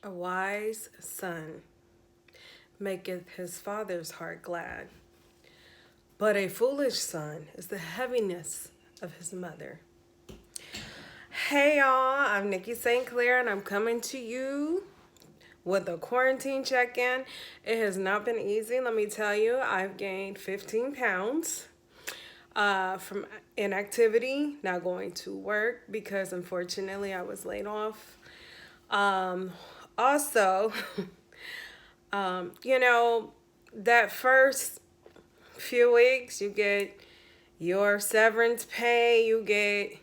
A wise son maketh his father's heart glad, but a foolish son is the heaviness of his mother. Hey y'all, I'm Nikki St. Clair and I'm coming to you with a quarantine check-in. It has not been easy, let me tell you. I've gained 15 pounds from inactivity, not going to work because unfortunately I was laid off. Um, also, you know, that first few weeks, you get your severance pay, you get,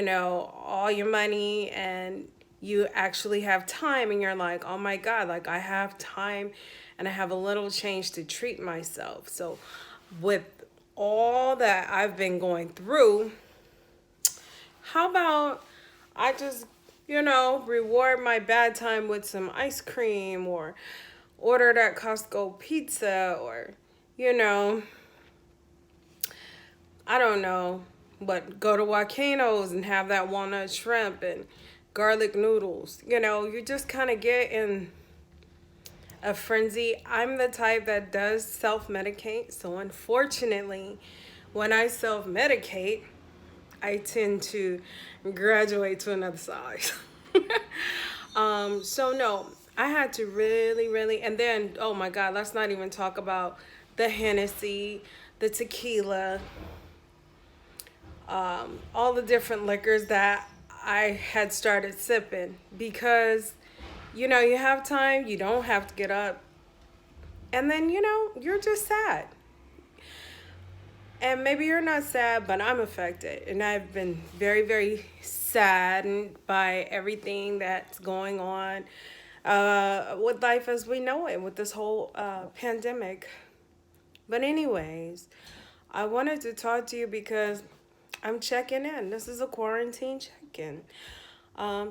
all your money, and you actually have time, and you're like, oh my God, like I have time and I have a little change to treat myself. So, with all that I've been going through, how about I just, reward my bad time with some ice cream or order that Costco pizza or, you know, I don't know, but go to Volcanoes and have that walnut shrimp and garlic noodles. You just kind of get in a frenzy. I'm the type that does self medicate. So, unfortunately, when I self medicate, I tend to graduate to another size. So no, I had to really, really, and then oh my God, let's not even talk about the Hennessy, the tequila, all the different liquors that I had started sipping because, you have time, you don't have to get up, and then you're just sad. And maybe you're not sad, but I'm affected. And I've been very, very saddened by everything that's going on with life as we know it, with this whole pandemic. But, anyways, I wanted to talk to you because I'm checking in. This is a quarantine check in.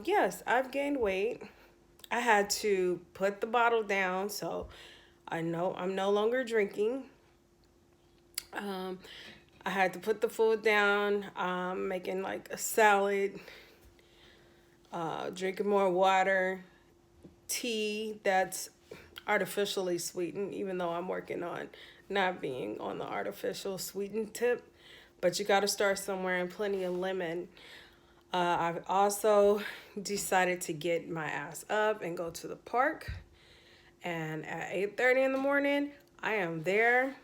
Yes, I've gained weight. I had to put the bottle down, so I know I'm no longer drinking. Um, I had to put the food down, making like a salad, drinking more water, tea that's artificially sweetened, even though I'm working on not being on the artificial sweetened tip. But you got to start somewhere, and plenty of lemon. I've also decided to get my ass up and go to the park. And at 8:30 in the morning, I am there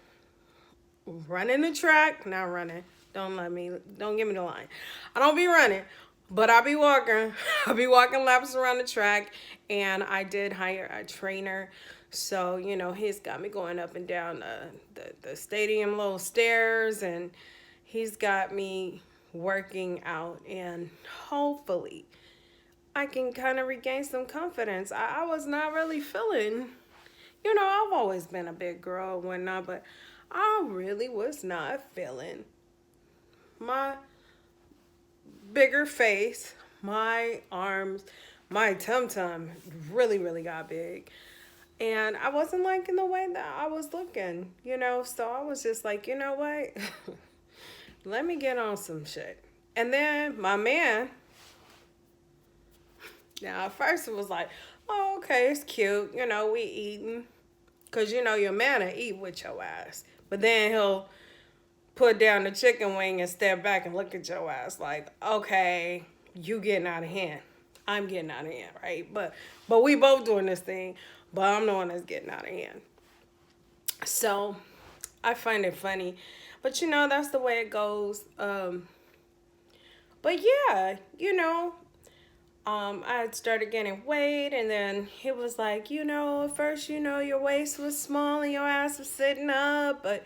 running the track, not running. Don't give me the line. I don't be running, but I be walking. I be walking laps around the track, and I did hire a trainer. So, he's got me going up and down the stadium little stairs, and he's got me working out, and hopefully I can kind of regain some confidence. I was not really feeling, I've always been a big girl and whatnot, but I really was not feeling my bigger face, my arms, my tum tum really, really got big. And I wasn't liking the way that I was looking, So I was just like, you know what? Let me get on some shit. And then my man, now at first it was like, oh, okay, it's cute. We eating. Because, your man will eat with your ass. But then he'll put down the chicken wing and step back and look at your ass like, okay, you getting out of hand. I'm getting out of hand, right? But we both doing this thing, but I'm the one that's getting out of hand. So I find it funny. But that's the way it goes. But yeah, I had started gaining weight, and then he was like, at first, your waist was small and your ass was sitting up, but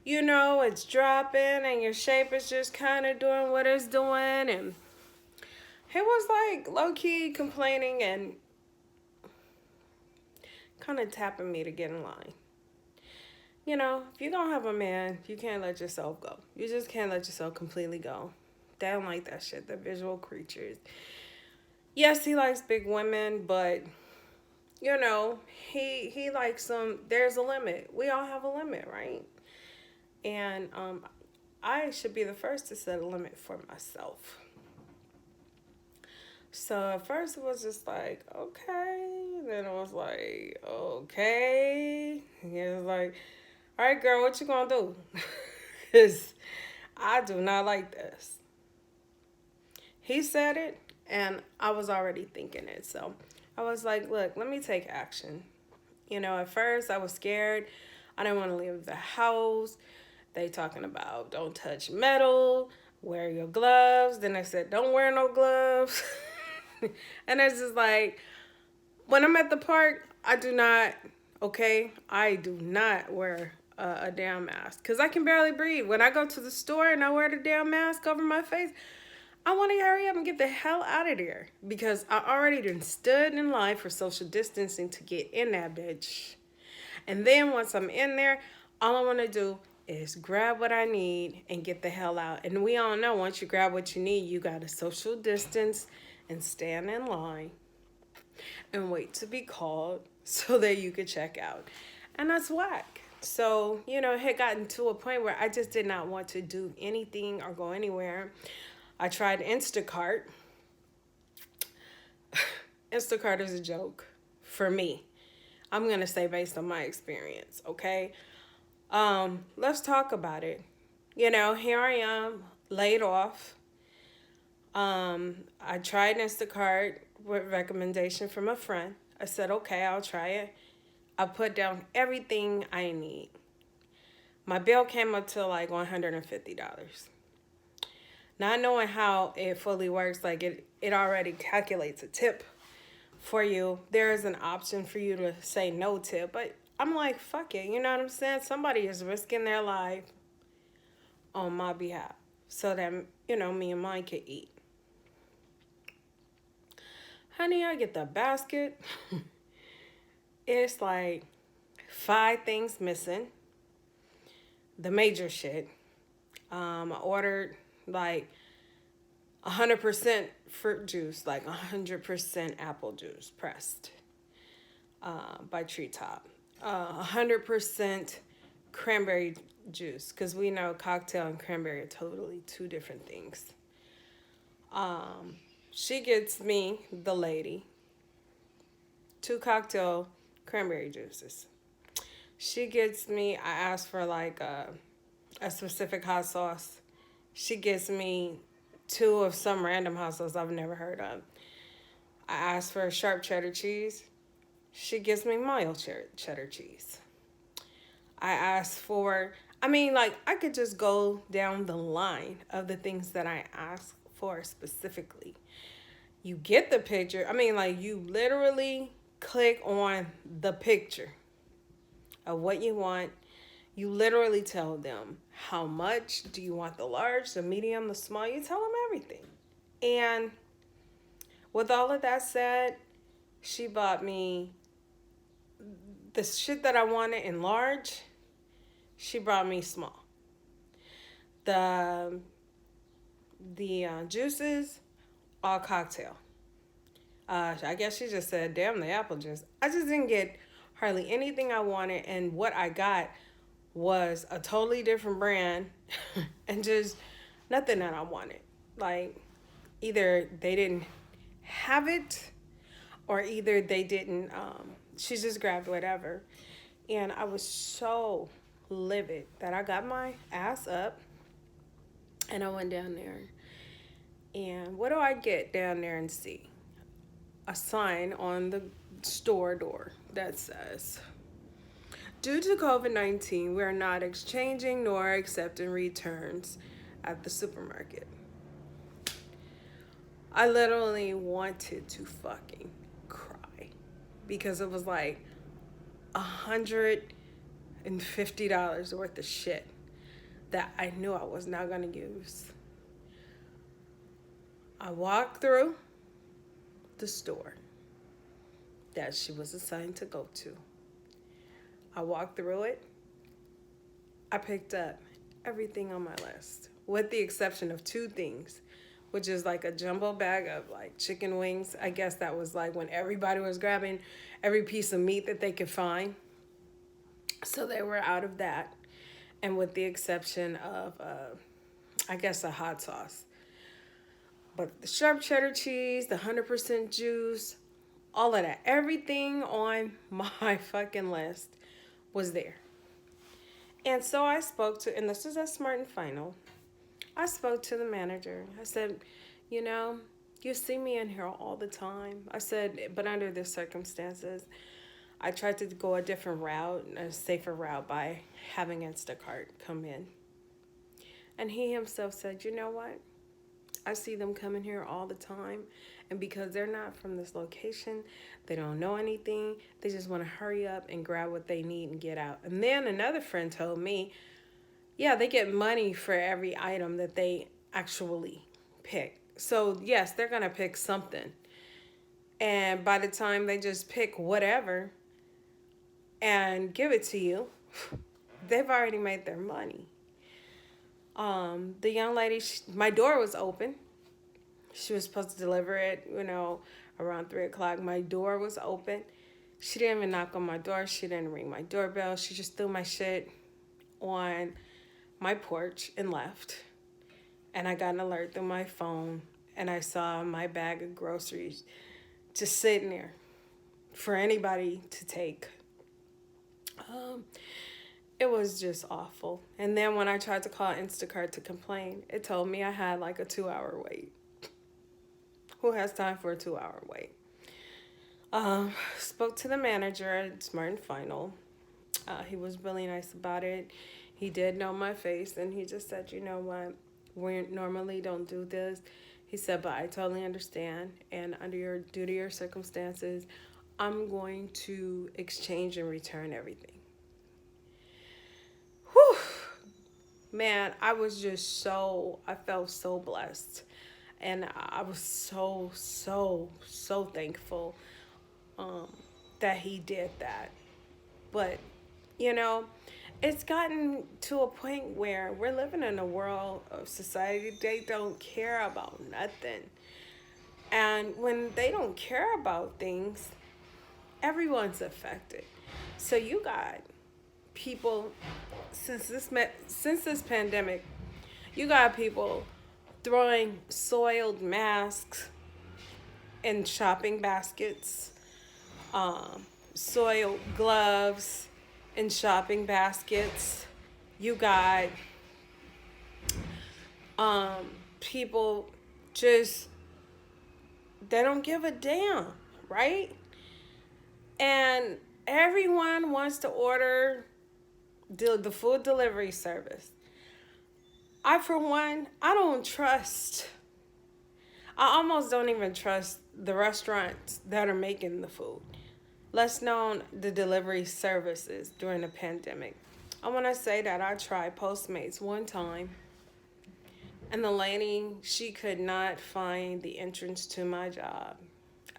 it's dropping and your shape is just kind of doing what it's doing. And he was like low key complaining and kind of tapping me to get in line. If you don't have a man, you can't let yourself go. You just can't let yourself completely go. They don't like that shit. They're visual creatures. Yes, he likes big women, but he likes some. There's a limit. We all have a limit, right? And I should be the first to set a limit for myself. So at first it was just like, okay. Then it was like, okay. And it was like, all right, girl, what you gonna do? Because I do not like this. He said it, and I was already thinking it. So I was like, look, let me take action. You know, at first I was scared. I didn't want to leave the house. They talking about don't touch metal, wear your gloves. Then I said, don't wear no gloves. And it's just like, when I'm at the park, I do not, okay, I do not wear a damn mask because I can barely breathe. When I go to the store and I wear the damn mask over my face, I want to hurry up and get the hell out of there because I already done stood in line for social distancing to get in that bitch. And then once I'm in there, all I want to do is grab what I need and get the hell out. And we all know once you grab what you need, you got to social distance and stand in line and wait to be called so that you could check out. And that's whack. So, you know, it had gotten to a point where I just did not want to do anything or go anywhere. I tried Instacart. Instacart is a joke for me. I'm going to say based on my experience, okay? Let's talk about it. You know, here I am, laid off. I tried Instacart with recommendation from a friend. I said, okay, I'll try it. I put down everything I need. My bill came up to like $150. Not knowing how it fully works, like it already calculates a tip for you. There is an option for you to say no tip, but I'm like, fuck it. You know what I'm saying? Somebody is risking their life on my behalf so that, you know, me and mine could eat. Honey, I get the basket. It's like 5 things missing. The major shit. I ordered like 100% fruit juice, like 100% apple juice pressed by Treetop. 100% cranberry juice, because we know cocktail and cranberry are totally 2 different things. She gets me, the lady, 2 cocktail cranberry juices. She gets me, I asked for like a specific hot sauce. She gets me 2 of some random hot sauce I've never heard of. I asked for a sharp cheddar cheese. She gives me mild cheddar cheese. I asked for, I mean, like, I could just go down the line of the things that I asked for specifically. You get the picture. I mean, like, you literally click on the picture of what you want. You literally tell them how much. Do you want the large, the medium, the small? You tell them everything. And with all of that said, she bought me the shit that I wanted in large. She brought me small. The juices, all cocktail. I guess she just said, damn, the apple juice. I just didn't get hardly anything I wanted, and what I got was a totally different brand and just nothing that I wanted. Like, either they didn't have it or either they didn't, she just grabbed whatever. And I was so livid that I got my ass up and I went down there. And what do I get down there and see? A sign on the store door that says, due to COVID-19, we are not exchanging nor accepting returns at the supermarket. I literally wanted to fucking cry because it was like $150 worth of shit that I knew I was not going to use. I walked through the store that she was assigned to go to. I walked through it. I picked up everything on my list, with the exception of 2 things, which is like a jumbo bag of like chicken wings. I guess that was like when everybody was grabbing every piece of meat that they could find. So they were out of that. And with the exception of, I guess, a hot sauce. But the sharp cheddar cheese, the 100% juice, all of that, everything on my fucking list was there. And so I spoke to, and this is at Smart and Final. I spoke to the manager. I said, you know, you see me in here all the time. I said, but under the circumstances, I tried to go a different route, a safer route by having Instacart come in. And he himself said, you know what? I see them coming here all the time. And because they're not from this location, they don't know anything. They just want to hurry up and grab what they need and get out. And then another friend told me, yeah, they get money for every item that they actually pick. So, yes, they're going to pick something. And by the time they just pick whatever and give it to you, they've already made their money. The young lady, my door was open. She was supposed to deliver it, around 3 o'clock. My door was open. She didn't even knock on my door. She didn't ring my doorbell. She just threw my shit on my porch and left. And I got an alert through my phone, and I saw my bag of groceries just sitting there for anybody to take. It was just awful. And then when I tried to call Instacart to complain, it told me I had like a 2-hour wait. Who has time for a 2-hour wait? Spoke to the manager at Smart and Final. He was really nice about it. He did know my face, and he just said, you know what? We normally don't do this. He said, but I totally understand. And due to your circumstances, I'm going to exchange and return everything. Whew. Man, I felt so blessed. And I was so, so, so thankful that he did that. But, it's gotten to a point where we're living in a world of society. They don't care about nothing. And when they don't care about things, everyone's affected. So you got people, since this pandemic, you got people throwing soiled masks in shopping baskets, soiled gloves in shopping baskets. You got people just, they don't give a damn, right? And everyone wants to order the food delivery service. For one, I almost don't even trust the restaurants that are making the food. Less known the delivery services during the pandemic. I want to say that I tried Postmates one time, and the lady, she could not find the entrance to my job.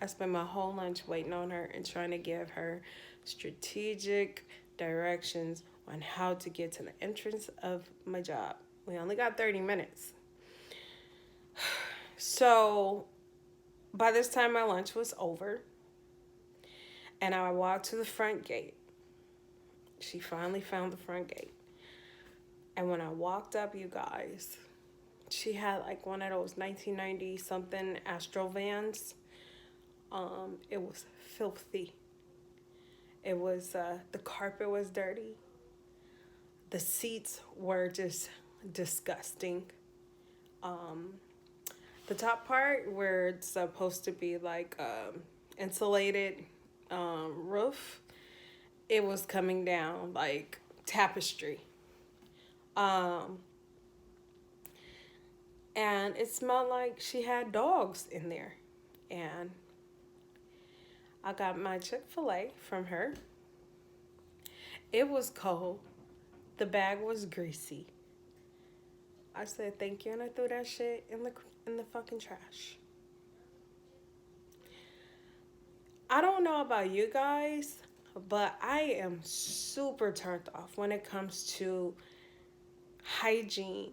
I spent my whole lunch waiting on her and trying to give her strategic directions on how to get to the entrance of my job. We only got 30 minutes. So by this time, my lunch was over, and I walked to the front gate. She finally found the front gate. And when I walked up, you guys, she had like one of those 1990 something Astro vans. It was filthy. It was, the carpet was dirty. The seats were just disgusting. The top part where it's supposed to be like insulated roof, it was coming down like tapestry. And it smelled like she had dogs in there. And I got my Chick-fil-A from her. It was cold. The bag was greasy. I said thank you, and I threw that shit in the fucking trash. I don't know about you guys, but I am super turned off when it comes to hygiene.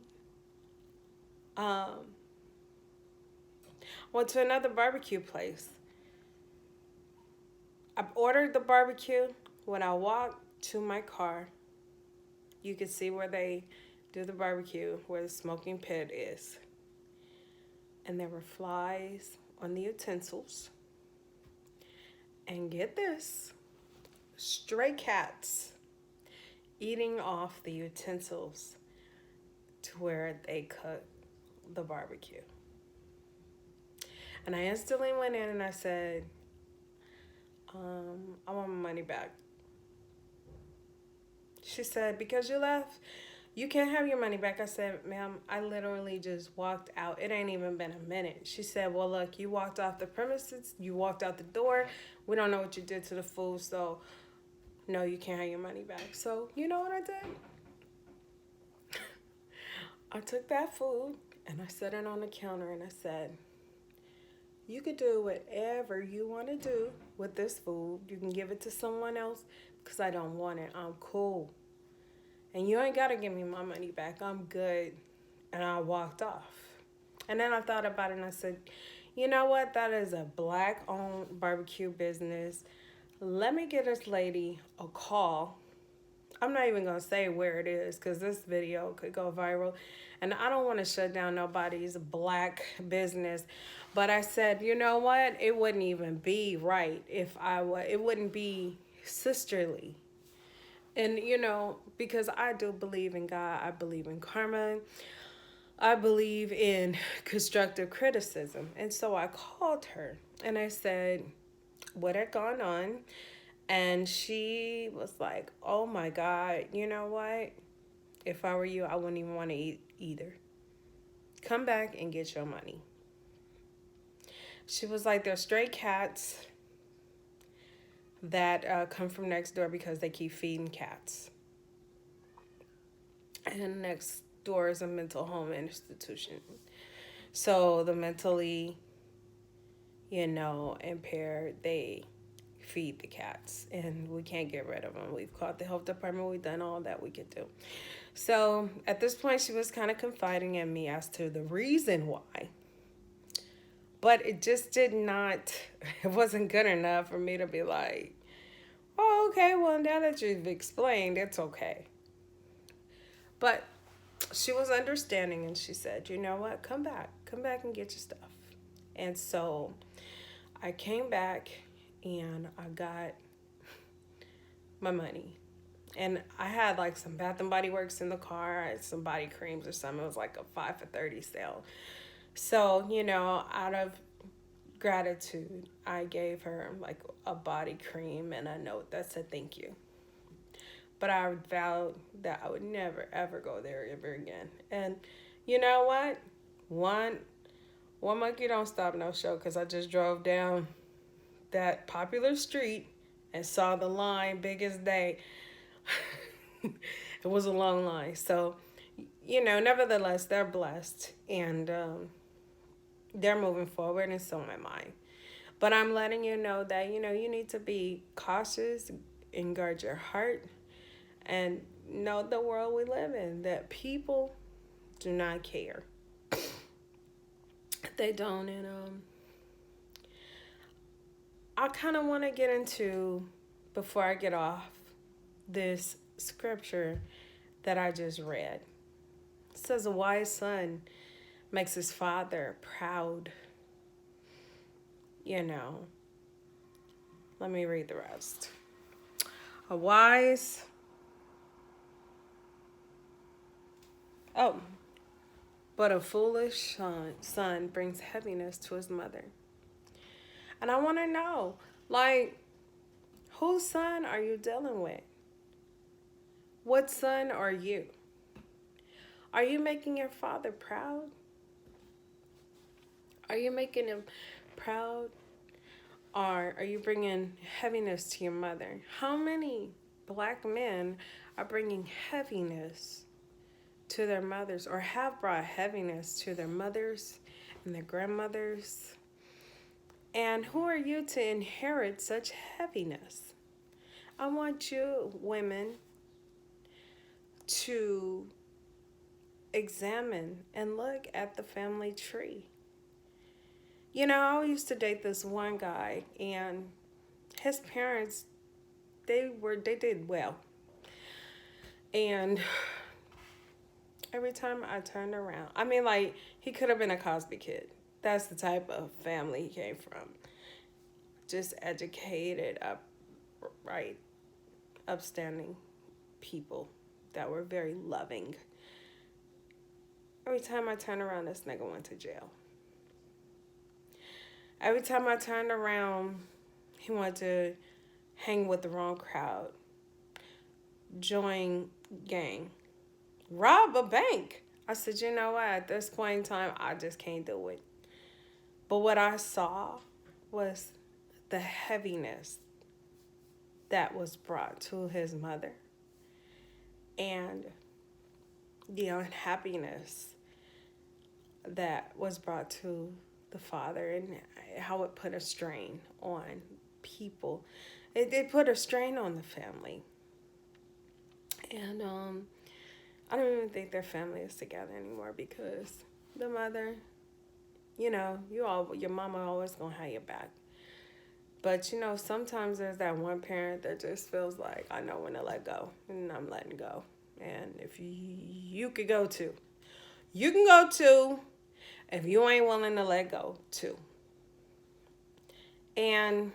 Went to another barbecue place. I ordered the barbecue. When I walked to my car, you could see where they do the barbecue, where the smoking pit is. and there were flies on the utensils. And get this, stray cats eating off the utensils to where they cook the barbecue. And I instantly went in and I said, I want my money back. She said, because you left, you can't have your money back. I said, ma'am, I literally just walked out. It ain't even been a minute. She said, well, look, you walked off the premises. You walked out the door. We don't know what you did to the food. So, no, you can't have your money back. So, you know what I did? I took that food and I set it on the counter and I said, you could do whatever you want to do with this food. You can give it to someone else because I don't want it. I'm cool. And you ain't got to give me my money back. I'm good. And I walked off. And then I thought about it and I said, you know what? That is a black-owned barbecue business. Let me get this lady a call. I'm not even going to say where it is because this video could go viral. And I don't want to shut down nobody's black business. But I said, you know what? It wouldn't even be right if it wouldn't be sisterly. And, you know, because I do believe in God, I believe in karma, I believe in constructive criticism. And so I called her and I said, what had gone on? And she was like, oh my God, you know what? If I were you, I wouldn't even want to eat either. Come back and get your money. She was like, they're stray cats that come from next door because they keep feeding cats. And next door is a mental home institution. So the mentally, impaired, they feed the cats and we can't get rid of them. We've called the health department. We've done all that we could do. So at this point, she was kind of confiding in me as to the reason why. But it just it wasn't good enough for me to be like, oh, okay, well, now that you've explained, it's okay. But she was understanding and she said, you know what, come back and get your stuff. And so I came back and I got my money. And I had like some Bath and Body Works in the car, some body creams or something. It was like a 5 for $30 sale. So, out of gratitude, I gave her like a body cream and a note that said thank you. But I vowed that I would never, ever go there ever again. And you know what? One monkey don't stop no show, because I just drove down that popular street and saw the line big as day. It was a long line. So, nevertheless, they're blessed. And they're moving forward, and so am I. But I'm letting you know that, you need to be cautious and guard your heart and know the world we live in, that people do not care. They don't. And I kind of want to get into, before I get off, this scripture that I just read. It says, a wise son makes his father proud. Let me read the rest. But a foolish son brings heaviness to his mother. And I want to know, like, whose son are you dealing with? What son are you? Are you making your father proud? Are you making him proud? Or are you bringing heaviness to your mother? How many black men are bringing heaviness to their mothers, or have brought heaviness to their mothers and their grandmothers? And who are you to inherit such heaviness? I want you, women, to examine and look at the family tree. I used to date this one guy, and his parents, they did well. And every time I turned around, he could have been a Cosby kid. That's the type of family he came from. Just educated, upright, upstanding people that were very loving. Every time I turned around, this nigga went to jail. Every time I turned around, he wanted to hang with the wrong crowd, join gang, rob a bank. I said, you know what? At this point in time, I just can't do it. But what I saw was the heaviness that was brought to his mother and the unhappiness that was brought to the father, and how it put a strain on people. It put a strain on the family. And I don't even think their family is together anymore because the mother, your mama always gonna have your back. But sometimes there's that one parent that just feels like, I know when to let go, and I'm letting go. And if you could go too, you can go too. If you ain't willing to let go too. And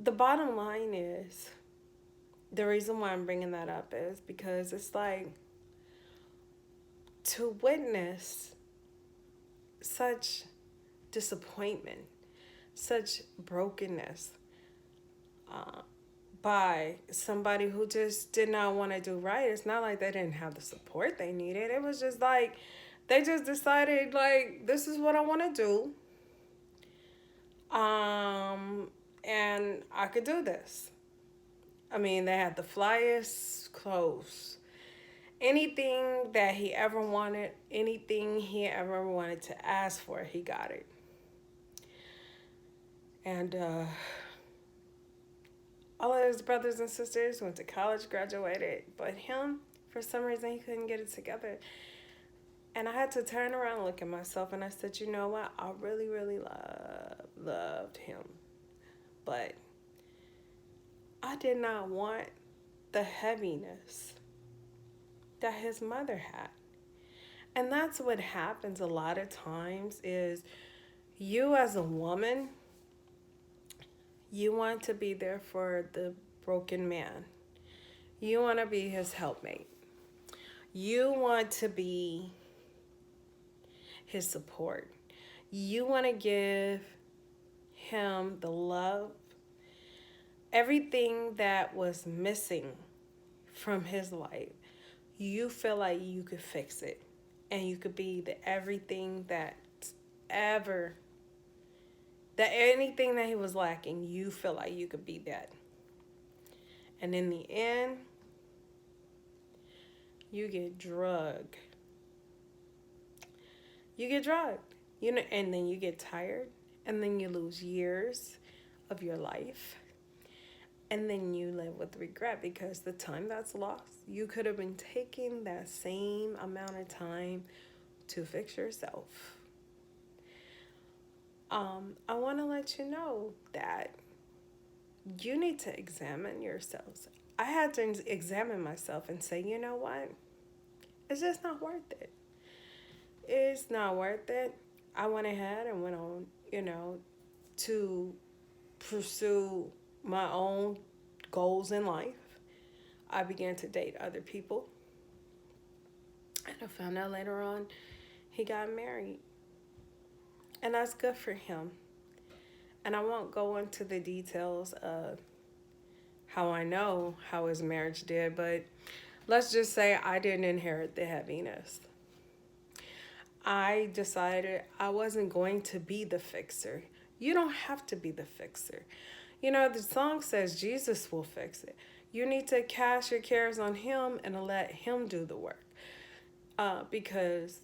the bottom line is, the reason why I'm bringing that up is because it's like, to witness such disappointment, such brokenness by somebody who just did not want to do right. It's not like they didn't have the support they needed. It was just like, they just decided, like, this is what I want to do. And I could do this. I mean, they had the flyest clothes. Anything that he ever wanted, anything he ever wanted to ask for, he got it. And all of his brothers and sisters went to college, graduated. But him, for some reason, he couldn't get it together. And I had to turn around and look at myself, and I said, you know what? I really, really loved him. But I did not want the heaviness that his mother had. And that's what happens a lot of times is, you as a woman, you want to be there for the broken man. You want to be his helpmate. You want to be his support. You want to give him the love, everything that was missing from his life. You feel like you could fix it, and you could be the everything that anything that he was lacking, you feel like you could be that. And in the end, you get drugged. And then you get tired, and then you lose years of your life. And then you live with regret because the time that's lost, you could have been taking that same amount of time to fix yourself. I want to let you know that you need to examine yourselves. I had to examine myself and say, you know what? It's just not worth it. It's not worth it. I went ahead and went on, to pursue my own goals in life. I began to date other people. And I found out later on he got married. And that's good for him. And I won't go into the details of how I know how his marriage did, but let's just say I didn't inherit the heaviness. I decided I wasn't going to be the fixer. You don't have to be the fixer. The song says Jesus will fix it. You need to cast your cares on him and let him do the work. Because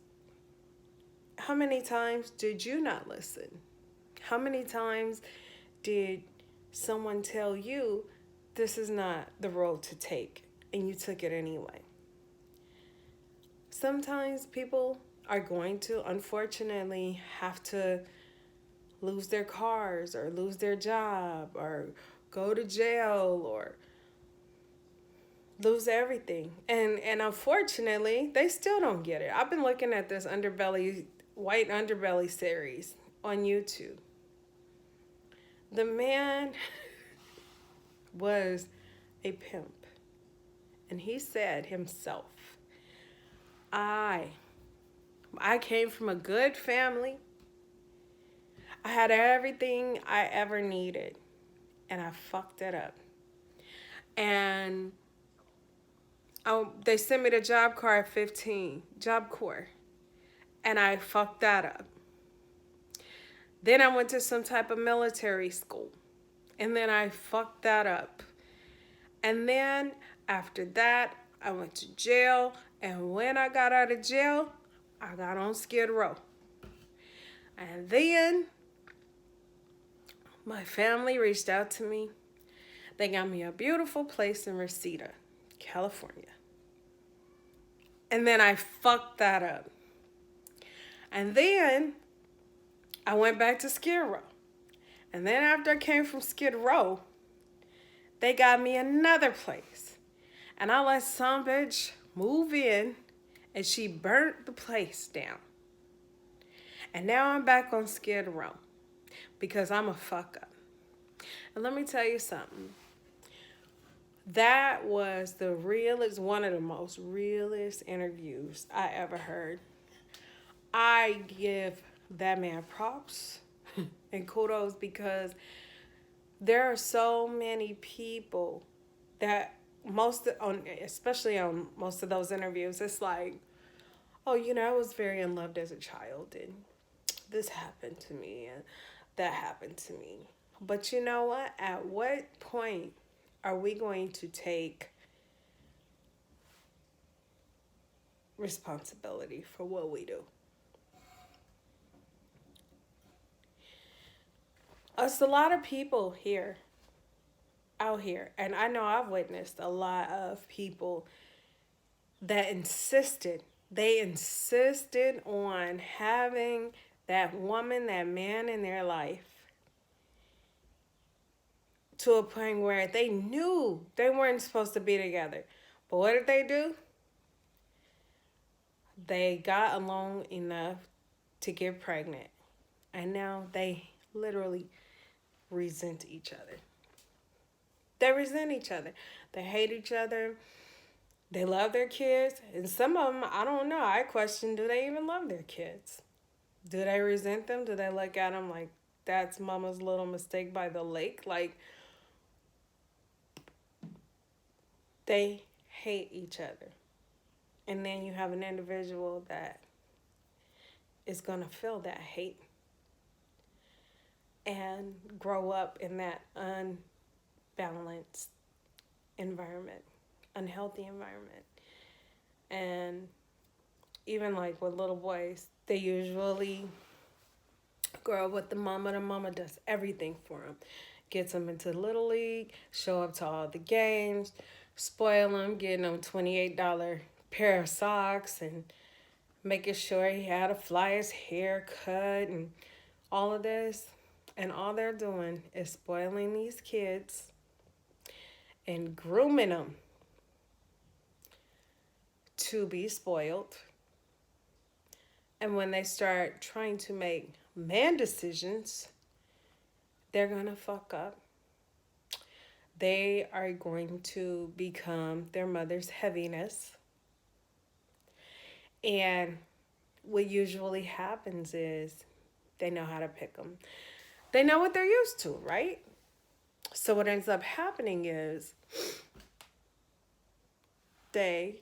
how many times did you not listen? How many times did someone tell you this is not the road to take, and you took it anyway? Sometimes people are going to, unfortunately, have to lose their cars or lose their job or go to jail or lose everything. And unfortunately, they still don't get it. I've been looking at this underbelly white underbelly series on YouTube. The man was a pimp. And he said himself, I I came from a good family. I had everything I ever needed, and I fucked it up. And they sent me the job corps at 15, job corps, and I fucked that up. Then I went to some type of military school, and then I fucked that up. And then after that, I went to jail, and when I got out of jail, I got on Skid Row. And then my family reached out to me. They got me a beautiful place in Reseda, California. And then I fucked that up. And then I went back to Skid Row. And then after I came from Skid Row, they got me another place. And I let some bitch move in, and she burnt the place down. And now I'm back on Skid Row because I'm a fuck up. And let me tell you something. That was the realest, one of the most realest interviews I ever heard. I give that man props and kudos because there are so many people that especially on most of those interviews, it's like, oh, I was very unloved as a child, and this happened to me, and that happened to me. But you know what? At what point are we going to take responsibility for what we do? It's a lot of people out here, and I know I've witnessed a lot of people that they insisted on having that woman, that man in their life to a point where they knew they weren't supposed to be together. But what did they do? They got along enough to get pregnant. And now they literally resent each other. They resent each other. They hate each other. They love their kids. And some of them, I don't know. I question, do they even love their kids? Do they resent them? Do they look at them like, that's mama's little mistake by the lake? Like, they hate each other. And then you have an individual that is going to feel that hate and grow up in that unbalanced environment, unhealthy environment. And even like with little boys, they usually grow up with the mama. The mama does everything for them. Gets them into Little League, show up to all the games, spoil them, getting them $28 pair of socks, and making sure he had a flyest haircut and all of this. And all they're doing is spoiling these kids and grooming them to be spoiled. And when they start trying to make man decisions, they're going to fuck up. They are going to become their mother's heaviness. And what usually happens is they know how to pick them. They know what they're used to, right? So what ends up happening is they